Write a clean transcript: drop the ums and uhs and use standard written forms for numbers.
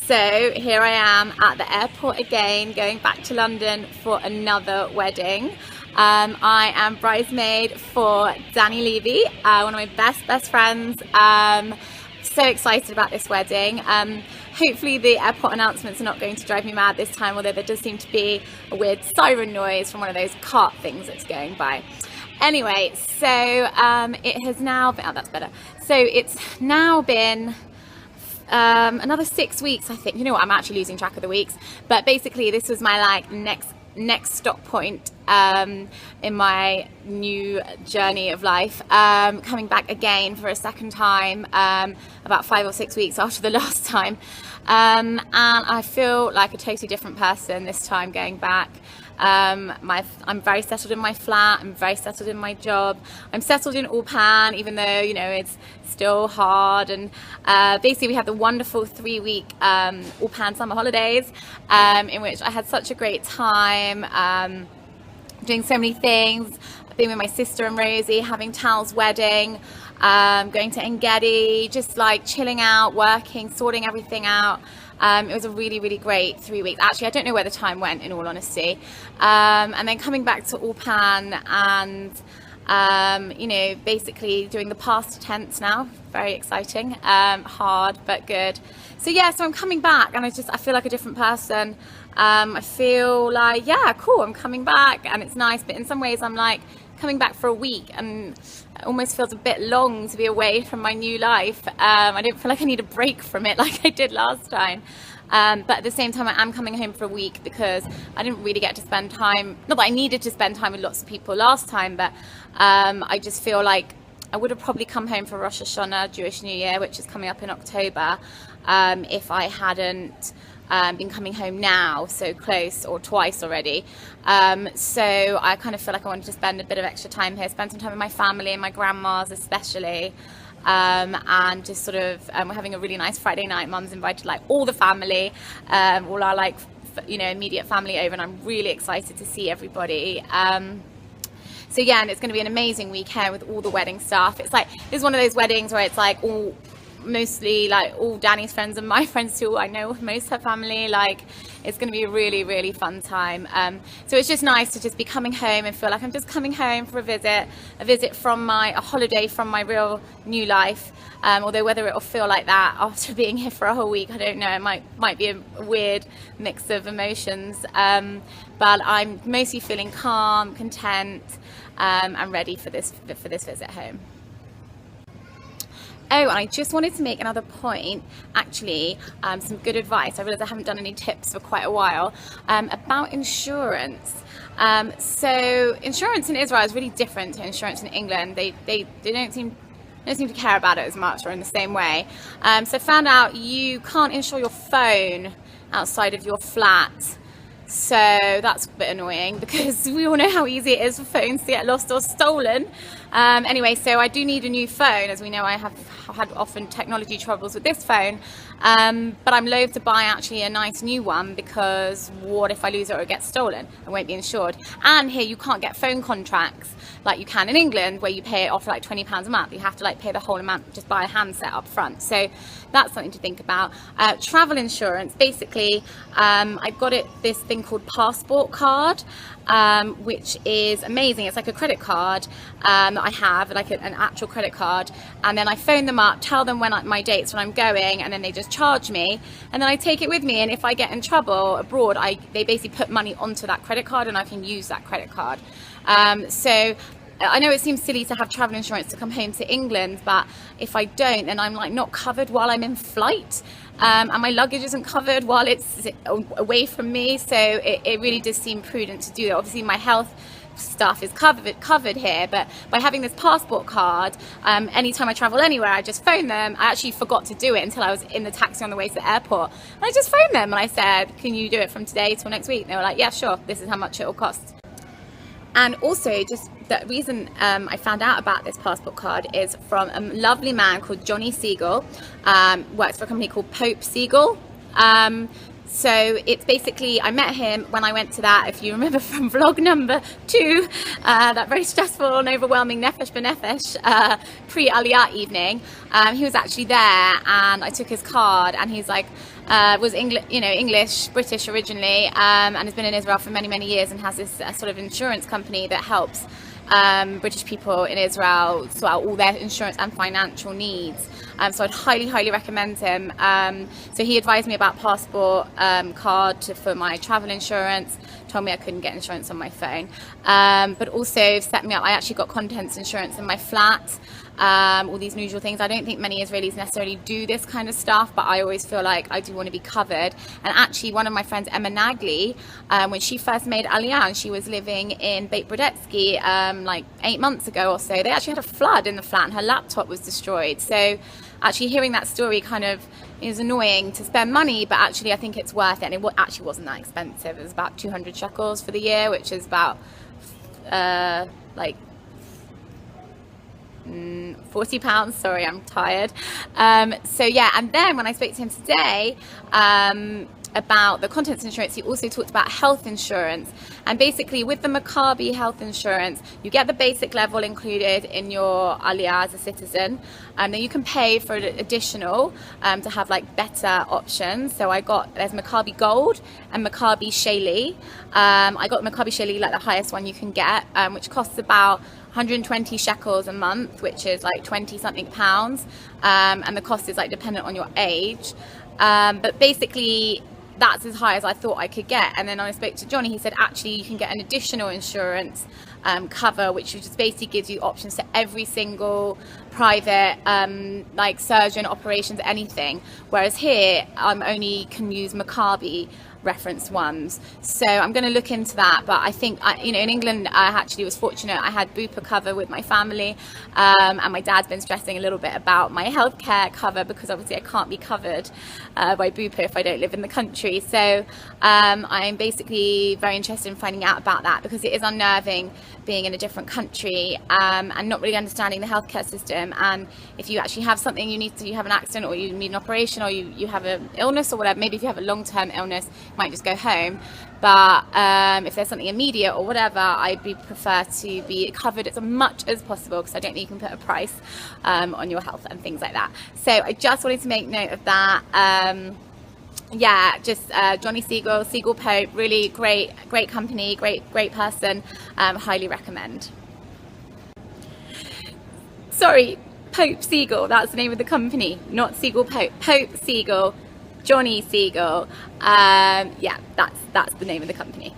So here I am at the airport again, going back to London for another wedding. I am bridesmaid for Danny Levy, one of my best friends. So excited about this wedding. Hopefully the airport announcements are not going to drive me mad this time, although there does seem to be a weird siren noise from one of those cart things that's going by. Anyway, so it has now been, oh, that's better. So it's now been another 6 weeks, I think. You know what, I'm actually losing track of the weeks, but basically this was my next stop point in my new journey of life, coming back again for a second time, about 5 or 6 weeks after the last time, and I feel like a totally different person this time going back. I'm very settled in my flat, I'm very settled in my job, I'm settled in Ulpan, even though, you know, it's still hard. And basically we had the wonderful 3-week Ulpan summer holidays, in which I had such a great time, doing so many things, being with my sister and Rosie, having Tal's wedding, going to Engedi, just like chilling out, working, sorting everything out. It was a really great 3 weeks. Actually, I don't know where the time went, in all honesty. And then coming back to Ulpan and, you know, basically doing the past tense now. Very exciting, hard, but good. So yeah, so I'm coming back and I feel like a different person. I feel like, yeah, cool, I'm coming back and it's nice. But in some ways I'm like coming back for a week and it almost feels a bit long to be away from my new life. I don't feel like I need a break from it like I did last time. But at the same time, I am coming home for a week because I didn't really get to spend time, not that I needed to spend time with lots of people last time, but I just feel like I would have probably come home for Rosh Hashanah, Jewish New Year, which is coming up in October, if I hadn't been coming home now so close, or twice already. So I kind of feel like I wanted to spend a bit of extra time here, spend some time with my family and my grandmas especially. And just sort of, we're having a really nice Friday night. Mum's invited like all the family, all our like, you know, immediate family over, and I'm really excited to see everybody. So yeah, and it's going to be an amazing weekend with all the wedding stuff. It's like, this is one of those weddings where it's like mostly like all Danny's friends and my friends too. I know most of her family. Like, it's going to be a really fun time. So it's just nice to just be coming home and feel like I'm just coming home for a visit from a holiday from my real new life. Although whether it'll feel like that after being here for a whole week, I don't know. It might be a weird mix of emotions. But I'm mostly feeling calm, content, and ready for this visit home. Oh, and I just wanted to make another point, actually, some good advice. I realise I haven't done any tips for quite a while, about insurance. So insurance in Israel is really different to insurance in England. They don't seem to care about it as much, or in the same way. So I found out you can't insure your phone outside of your flat. So that's a bit annoying because we all know how easy it is for phones to get lost or stolen. Anyway, so I do need a new phone. As we know, I have had often technology troubles with this phone. But I'm loath to buy actually a nice new one because what if I lose it or it gets stolen? I won't be insured. And here you can't get phone contracts like you can in England, where you pay it off for like £20 a month. You have to like pay the whole amount, just buy a handset up front. So that's something to think about. Travel insurance, basically, I've got this thing called passport card, which is amazing. It's like a credit card that I have, like an actual credit card, and then I phone them up, tell them my dates when I'm going, and then they just charge me, and then I take it with me, and if I get in trouble abroad, they basically put money onto that credit card and I can use that credit card. So I know it seems silly to have travel insurance to come home to England, but if I don't, then I'm like not covered while I'm in flight, and my luggage isn't covered while it's away from me. So it really does seem prudent to do that. Obviously my health stuff is covered here, but by having this passport card, anytime I travel anywhere, I just phone them. I actually forgot to do it until I was in the taxi on the way to the airport, and I just phoned them and I said, can you do it from today till next week? And they were like, yeah, sure, this is how much it will cost. And also, just the reason I found out about this passport card is from a lovely man called Johnny Siegel, works for a company called Pope Siegel. So it's basically, I met him when I went to that, if you remember from vlog number 2, that very stressful and overwhelming Nefesh B'Nefesh pre-Aliyah evening. He was actually there, and I took his card, and he's like, was English, British originally, and has been in Israel for many, many years, and has this sort of insurance company that helps British people in Israel sort out all their insurance and financial needs. So I'd highly, highly recommend him. So he advised me about passport card for my travel insurance, told me I couldn't get insurance on my phone, but also set me up. I actually got contents insurance in my flat, all these usual things. I don't think many Israelis necessarily do this kind of stuff, but I always feel like I do want to be covered. And actually one of my friends, Emma Nagli, when she first made Aliyah, and she was living in Beit Brodetsky like 8 months ago or so, they actually had a flood in the flat and her laptop was destroyed. So actually hearing that story kind of is annoying to spend money, but actually I think it's worth it. And it actually wasn't that expensive. It was about 200 shekels for the year, which is about like £40. Sorry, I'm tired. So yeah, and then when I spoke to him today about the contents insurance, he also talked about health insurance. And basically with the Maccabi health insurance, you get the basic level included in your Aliyah as a citizen, and then you can pay for additional to have like better options. So there's Maccabi Gold and Maccabi Sheli. I got Maccabi Sheli, like the highest one you can get, which costs about 120 shekels a month, which is like 20 something pounds, and the cost is like dependent on your age, but basically that's as high as I thought I could get. And then when I spoke to Johnny, he said actually you can get an additional insurance cover, which just basically gives you options to every single private like surgeon, operations, anything, whereas here I'm only can use Maccabi referenced ones. So I'm going to look into that. But I think in England I actually was fortunate. I had Bupa cover with my family, and my dad's been stressing a little bit about my healthcare cover, because obviously I can't be covered by Bupa if I don't live in the country. So I'm basically very interested in finding out about that, because it is unnerving being in a different country and not really understanding the healthcare system. And if you actually have something, you have an accident, or you need an operation, or you have an illness or whatever, maybe if you have a long-term illness, you might just go home. But if there's something immediate or whatever, I'd prefer to be covered as much as possible, because I don't think you can put a price on your health and things like that. So I just wanted to make note of that. Yeah, just Johnny Siegel Pope, really great company, great person, highly recommend. Sorry, Pope Siegel, that's the name of the company, not Siegel Pope. Pope Siegel, Johnny Siegel, yeah, that's the name of the company.